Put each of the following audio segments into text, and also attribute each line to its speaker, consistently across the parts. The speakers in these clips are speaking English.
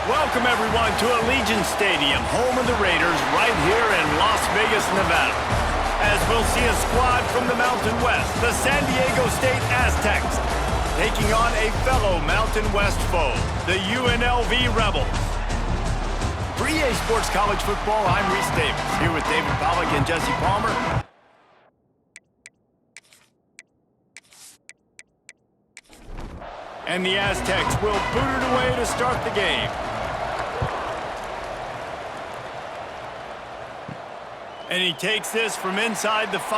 Speaker 1: Welcome, everyone, to Allegiant Stadium, home of the Raiders, right here in Las Vegas, Nevada. As we'll see a squad from the Mountain West, the San Diego State Aztecs, taking on a fellow Mountain West foe, the UNLV Rebels. For EA Sports College Football, I'm Reese Davis, here with David Pollack and Jesse Palmer. And the Aztecs will boot it away to start the game. And he takes this from inside the 5.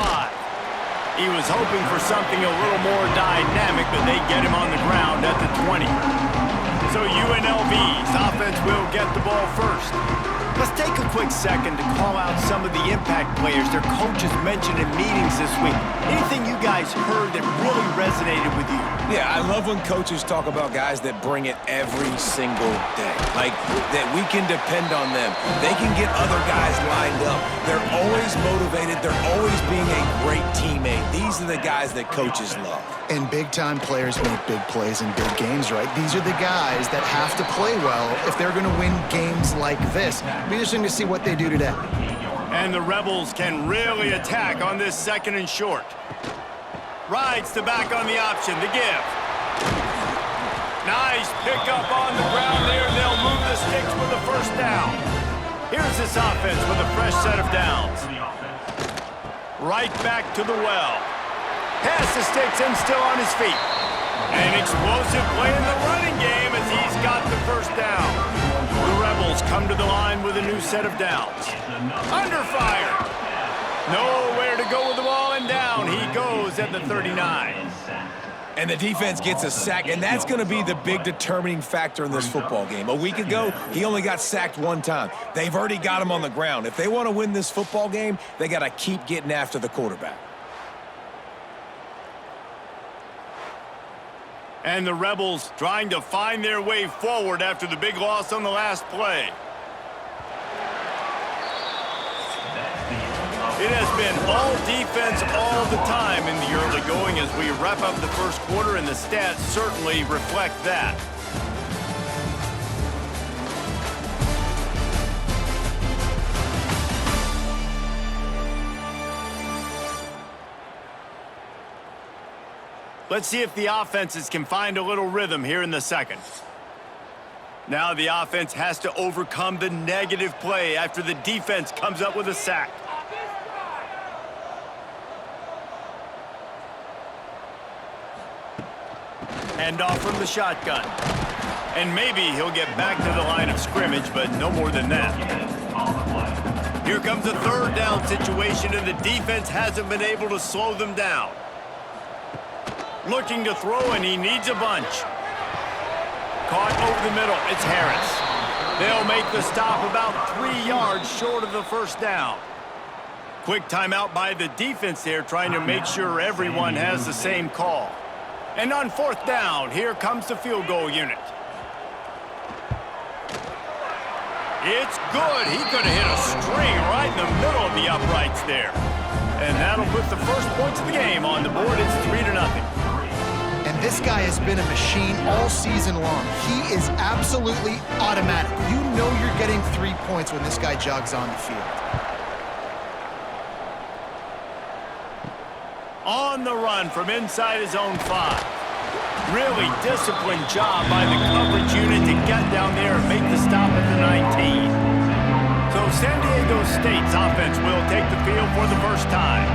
Speaker 1: He was hoping for something a little more dynamic, but they get him on the ground at the 20. So UNLV's offense will get the ball first. Let's take a quick second to call out some of the impact players their coaches mentioned in meetings this week. Anything you guys heard that really resonated with you?
Speaker 2: Yeah, I love when coaches talk about guys that bring it every single day. Like, that we can depend on them. They can get other guys lined up. They're always motivated. They're always being a great teammate. These are the guys that coaches love.
Speaker 3: And big-time players make big plays in big games, right? These are the guys that have to play well if they're going to win games like this. It'll be interesting to see what they do today.
Speaker 1: And the Rebels can really attack on this 2nd and short. Rides the back on the option, the give. Nice pickup on the ground there. They'll move the sticks with a first down. Here's this offense with a fresh set of downs. Right back to the well. Past the sticks and still on his feet. An explosive play in the running game as he's got the first down. The Rebels come to the line with a new set of downs. Under fire. Nowhere to go with the ball, and down he goes at the 39.
Speaker 2: And the defense gets a sack, and that's going to be the big determining factor in this football game. A week ago, he only got sacked 1 time. They've already got him on the ground. If they want to win this football game, they got to keep getting after the quarterback.
Speaker 1: And the Rebels trying to find their way forward after the big loss on the last play. It has been all defense all the time in the early going as we wrap up the first quarter, and the stats certainly reflect that. Let's see if the offenses can find a little rhythm here in the 2nd. Now the offense has to overcome the negative play after the defense comes up with a sack. Hand off from the shotgun. And maybe he'll get back to the line of scrimmage, but no more than that. Here comes a 3rd down situation, and the defense hasn't been able to slow them down. Looking to throw, and he needs a bunch. Caught over the middle. It's Harris. They'll make the stop about 3 yards short of the first down. Quick timeout by the defense there, trying to make sure everyone has the same call. And on 4th down, here comes the field goal unit. It's good. He could have hit a string right in the middle of the uprights there. And that'll put the first points of the game on the board. It's 3-0.
Speaker 3: And this guy has been a machine all season long. He is absolutely automatic. You know you're getting 3 points when this guy jogs on the field.
Speaker 1: On the run from inside his own 5. Really disciplined job by the coverage unit to get down there and make the stop at the 19. So San Diego State's offense will take the field for the first time.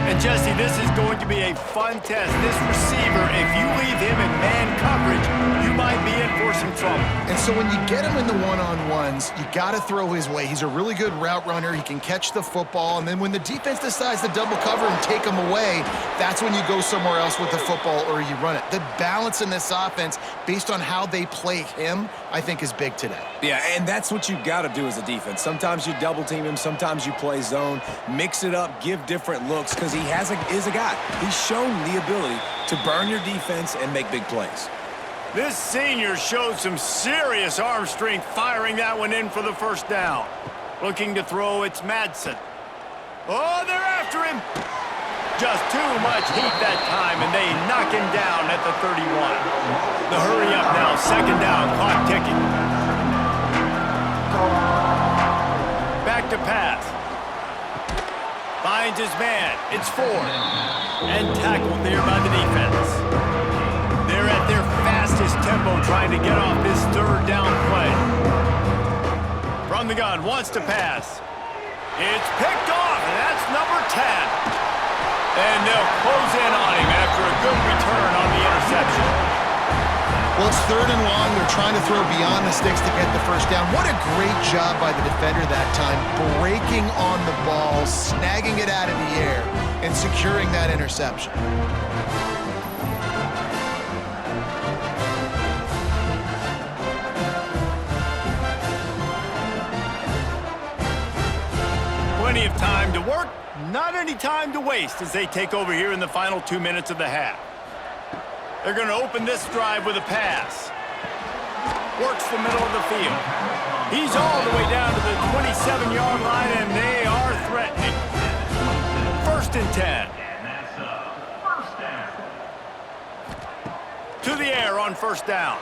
Speaker 1: And Jesse, this is going to be a fun test. This receiver, if you leave him in man coverage, you might be in for some trouble.
Speaker 3: And so when you get him in the one-on-ones, you got to throw his way. He's a really good route runner. He can catch the football. And then when the defense decides to double cover and take him away, that's when you go somewhere else with the football or you run it. The balance in this offense, based on how they play him, I think is big today.
Speaker 2: Yeah, and that's what you got to do as a defense. Sometimes you double team him, sometimes you play zone, mix it up, give different looks, because he is a guy. He's shown the ability to burn your defense and make big plays.
Speaker 1: This senior showed some serious arm strength firing that one in for the first down. Looking to throw, it's Madsen. Oh, they're after him. Just too much heat that time, and they knock him down at the 31. The hurry up now, 2nd down, clock ticking. pass. Finds his man. It's Ford. And tackled there by the defense. They're at their fastest tempo trying to get off this third down play. From the gun, wants to pass. It's picked off, and that's number 10. And they'll close in on him after a good return on the interception.
Speaker 3: Well, it's third and long. They're trying to throw beyond the sticks to get the first down. What a great job by the defender that time, breaking on the ball, snagging it out of the air, and securing that interception.
Speaker 1: Plenty of time to work, not any time to waste as they take over here in the final 2 minutes of the half. They're going to open this drive with a pass. Works the middle of the field. He's all the way down to the 27-yard line, and they are threatening. 1st and 10. To the air on 1st down.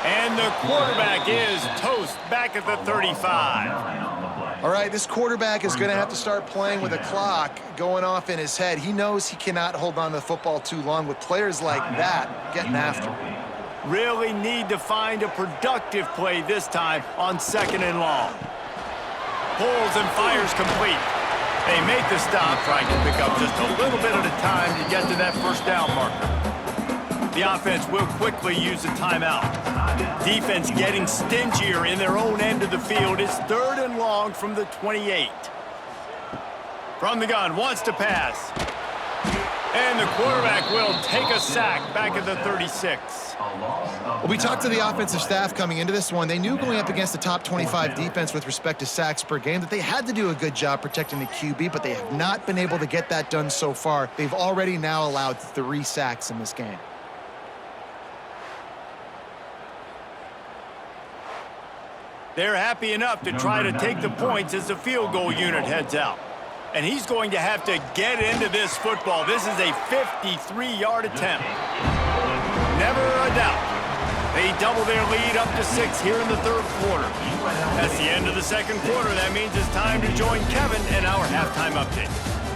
Speaker 1: And the quarterback is toast back at the 35.
Speaker 3: All right, this quarterback is going to have to start playing with a clock going off in his head. He knows he cannot hold on to the football too long with players like that getting after him.
Speaker 1: Really need to find a productive play this time on 2nd and long. Pulls and fires complete. They make the stop, trying to pick up just a little bit at a time to get to that 1st down marker. The offense will quickly use a timeout. Defense getting stingier in their own end of the field. It's 3rd and long from the 28. From the gun, wants to pass. And the quarterback will take a sack back at the 36.
Speaker 3: Well, we talked to the offensive staff coming into this one. They knew going up against the top 25 defense with respect to sacks per game that they had to do a good job protecting the QB, but they have not been able to get that done so far. They've already now allowed 3 sacks in this game.
Speaker 1: They're happy enough to try to take the points as the field goal unit heads out. And he's going to have to get into this football. This is a 53-yard attempt. Never a doubt. They double their lead up to 6 here in the 3rd quarter. That's the end of the 2nd quarter. That means it's time to join Kevin in our halftime update.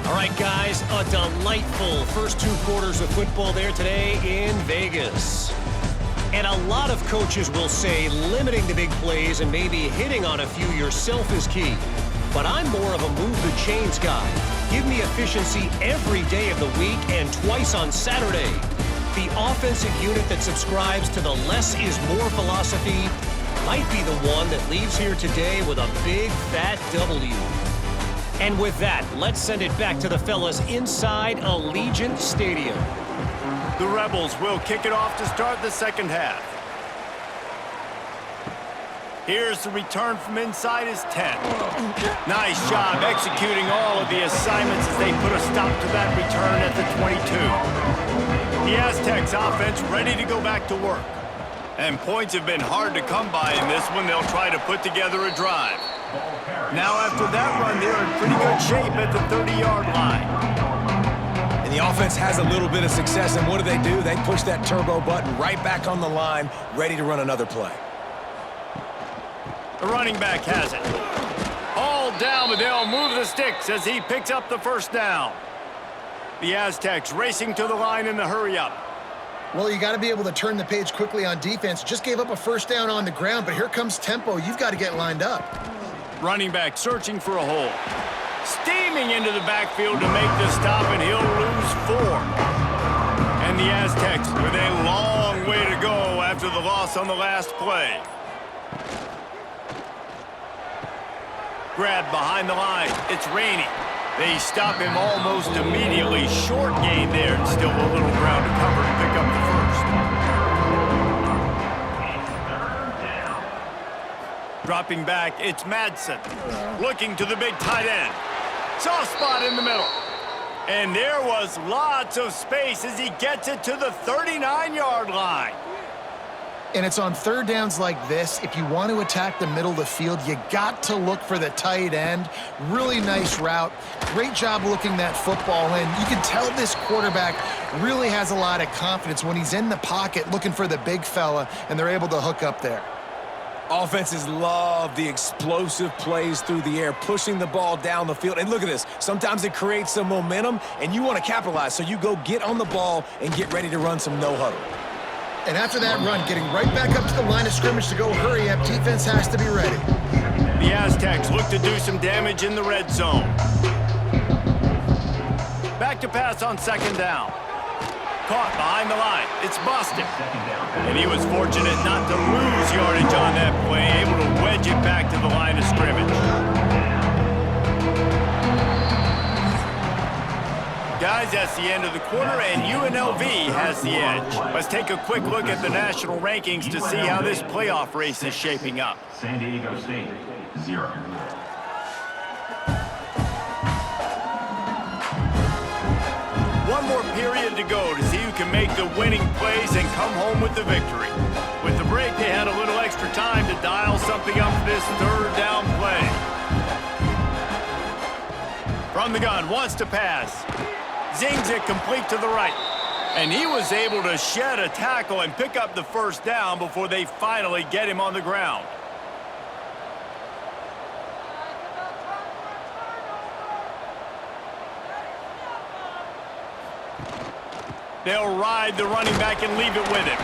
Speaker 4: All right, guys, a delightful first 2 quarters of football there today in Vegas. And a lot of coaches will say limiting the big plays and maybe hitting on a few yourself is key. But I'm more of a move the chains guy. Give me efficiency every day of the week and twice on Saturday. The offensive unit that subscribes to the less is more philosophy might be the one that leaves here today with a big fat W. And with that, let's send it back to the fellas inside Allegiant Stadium.
Speaker 1: The Rebels will kick it off to start the 2nd half. Here's the return from inside his 10. Nice job executing all of the assignments as they put a stop to that return at the 22. The Aztecs offense ready to go back to work. And points have been hard to come by in this one. They'll try to put together a drive. Now after that run, they're in pretty good shape at the 30-yard line.
Speaker 2: And the offense has a little bit of success, and what do? They push that turbo button right back on the line, ready to run another play.
Speaker 1: The running back has it. All down, but they'll move the sticks as he picks up the 1st down. The Aztecs racing to the line in the hurry-up.
Speaker 3: Well, you got to be able to turn the page quickly on defense. Just gave up a 1st down on the ground, but here comes tempo. You've got to get lined up.
Speaker 1: Running back searching for a hole. Steaming into the backfield to make the stop, and he'll lose 4. And the Aztecs with a long way to go after the loss on the last play. Grab behind the line. It's Rainey. They stop him almost immediately. Short gain there, and still a little ground to cover to pick up the 1st. Dropping back, it's Madsen. Looking to the big tight end. Soft spot in the middle. And there was lots of space as he gets it to the 39-yard line.
Speaker 3: And it's on 3rd downs like this. If you want to attack the middle of the field, you got to look for the tight end. Really nice route. Great job looking that football in. You can tell this quarterback really has a lot of confidence when he's in the pocket looking for the big fella, and they're able to hook up there.
Speaker 2: Offenses love the explosive plays through the air, pushing the ball down the field. And look at this. Sometimes it creates some momentum, and you want to capitalize. So you go get on the ball and get ready to run some no-huddle.
Speaker 3: And after that run, getting right back up to the line of scrimmage to go hurry up, defense has to be ready.
Speaker 1: The Aztecs look to do some damage in the red zone. Back to pass on second down. Caught behind the line. It's Boston. And he was fortunate not to lose yardage on that play, able to wedge it back to the line of scrimmage. Guys, that's the end of the quarter, and UNLV has the edge. Let's take a quick look at the national rankings to see how this playoff race is shaping up.
Speaker 5: San Diego State, 0.
Speaker 1: One more period to go to see who can make the winning plays and come home with the victory. With the break, they had a little extra time to dial something up for this third down play. From the gun, wants to pass. Zings it complete to the right. And he was able to shed a tackle and pick up the first down before they finally get him on the ground. They'll ride the running back and leave it with him.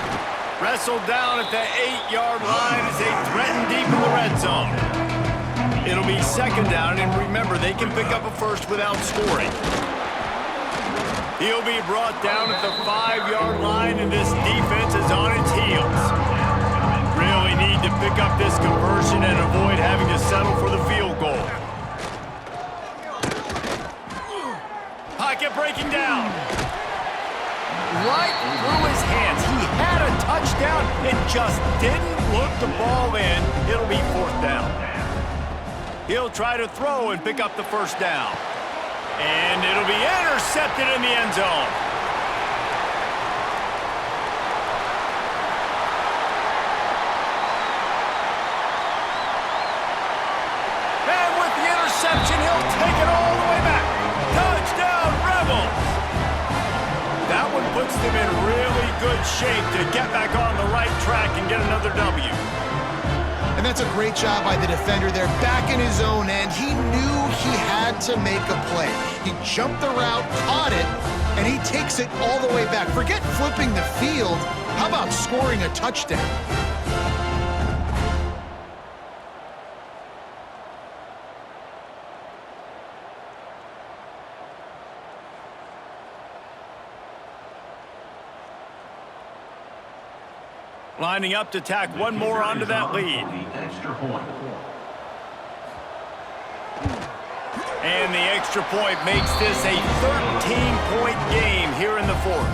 Speaker 1: Wrestled down at the 8-yard line as they threaten deep in the red zone. It'll be second down, and remember, they can pick up a first without scoring. He'll be brought down at the 5-yard line, and this defense is on its heels. Really need to pick up this conversion and avoid having to settle for the field goal. Pocket breaking down. Right through his hands. He had a touchdown and just didn't look the ball in. It'll be fourth down. He'll try to throw and pick up the first down. And it'll be intercepted in the end zone. And with the interception, he'll take it all the way back. Touchdown, Rebels! That one puts them in really good shape to get back on the right track and get another W.
Speaker 3: And that's a great job by the defender there, back in his own end. He knew he had to make a play. He jumped the route, caught it, and he takes it all the way back. Forget flipping the field. How about scoring a touchdown?
Speaker 1: Lining up to tack one more onto that lead.
Speaker 5: Extra point.
Speaker 1: And the extra point makes this a 13-point game here in the fourth.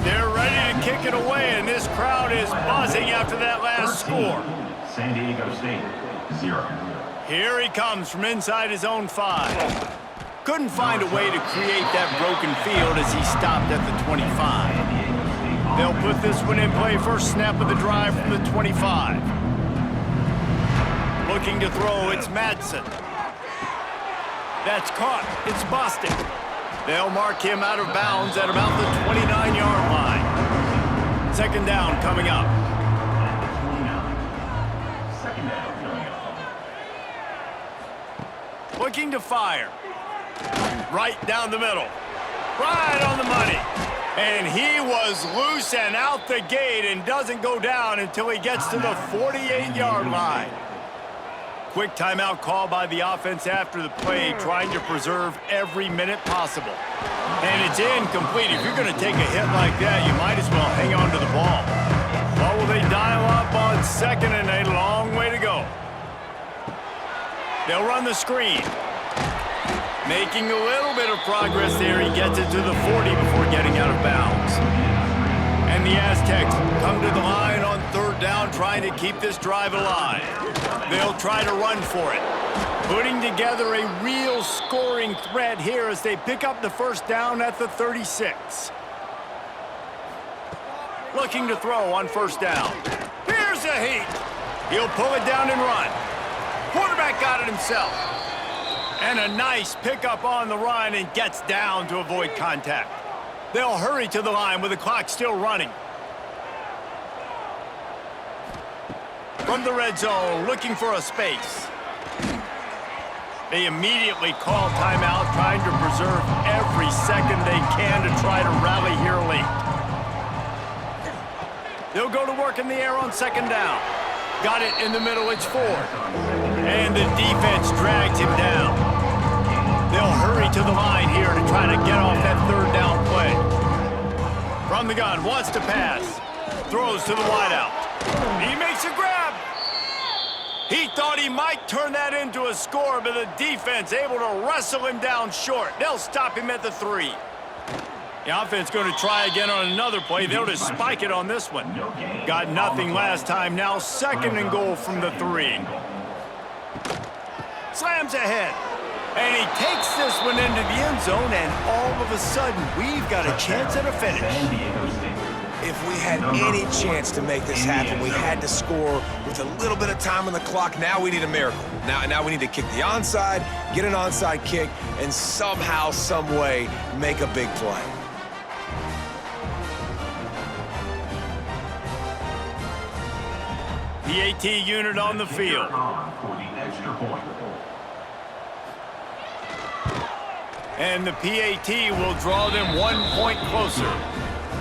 Speaker 1: They're ready to kick it away, and this crowd is buzzing after that last score.
Speaker 5: San Diego State, 0.
Speaker 1: Here he comes from inside his own 5. Couldn't find a way to create that broken field as he stopped at the 25. They'll put this one in play first snap of the drive from the 25. Looking to throw, it's Madsen. That's caught. It's Boston. They'll mark him out of bounds at about the 29-yard line. Second down coming up. Looking to fire. Right down the middle. Right on the money. And he was loose and out the gate and doesn't go down until he gets to the 48-yard line. Quick timeout call by the offense after the play, trying to preserve every minute possible. And it's incomplete. If you're going to take a hit like that, you might as well hang on to the ball. Well, will they dial up on second and a long way to go? They'll run the screen. Making a little bit of progress there. He gets it to the 40 before getting out of bounds. And the Aztecs come to the line on third down, trying to keep this drive alive. They'll try to run for it. Putting together a real scoring threat here as they pick up the first down at the 36. Looking to throw on first down. Here's a heat. He'll pull it down and run. Quarterback got it himself. And a nice pickup on the run and gets down to avoid contact. They'll hurry to the line with the clock still running. from the red zone, looking for a space. They immediately call timeout, trying to preserve every second they can to try to rally here late. They'll go to work in the air on second down. Got it in the middle, it's Ford. And the defense dragged him down. They'll hurry to the line here to try to get off that third down play. From the gun, wants to pass. Throws to the wideout. He makes a grab. He thought he might turn that into a score, but the defense able to wrestle him down short. They'll stop him at the 3. The offense going to try again on another play. They'll just spike it on this one. Got nothing last time. Now 2nd and goal from the 3. Slams ahead. And he takes this one into the end zone, and all of a sudden, we've got a chance at a finish.
Speaker 2: If we had any chance to make this happen, we had to score with a little bit of time on the clock. Now we need a miracle. Now we need to kick the onside, get an onside kick, and somehow, some way, make a big play.
Speaker 1: PAT unit on the field.
Speaker 5: For the extra point.
Speaker 1: And the PAT will draw them 1 point closer.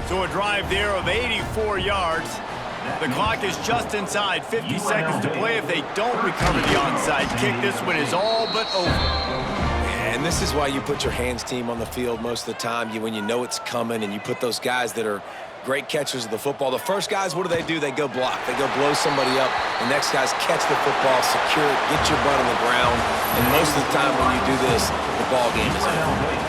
Speaker 1: So a drive there of 84 yards. The clock is just inside 50 seconds to play. If they don't recover the onside kick, this one is all but over.
Speaker 2: And this is why you put your hands team on the field most of the time. When you know it's coming, and you put those guys that are great catchers of the football. The first guys, what do? They go block. They go blow somebody up. The next guys catch the football, secure it, get your butt on the ground. And most of the time when you do this, the ball game is over.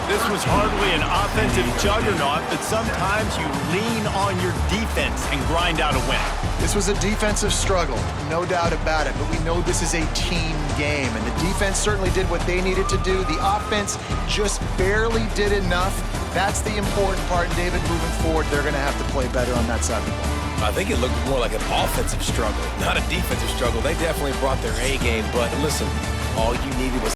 Speaker 1: This was hardly an offensive juggernaut, but sometimes you lean on your defense and grind out a win.
Speaker 3: This was a defensive struggle, no doubt about it, but we know this is a team game, and the defense certainly did what they needed to do. The offense just barely did enough. That's the important part, and David, moving forward, they're going to have to play better on that side of the ball.
Speaker 2: I think it looked more like an offensive struggle, not a defensive struggle. They definitely brought their A game, but listen, all you needed was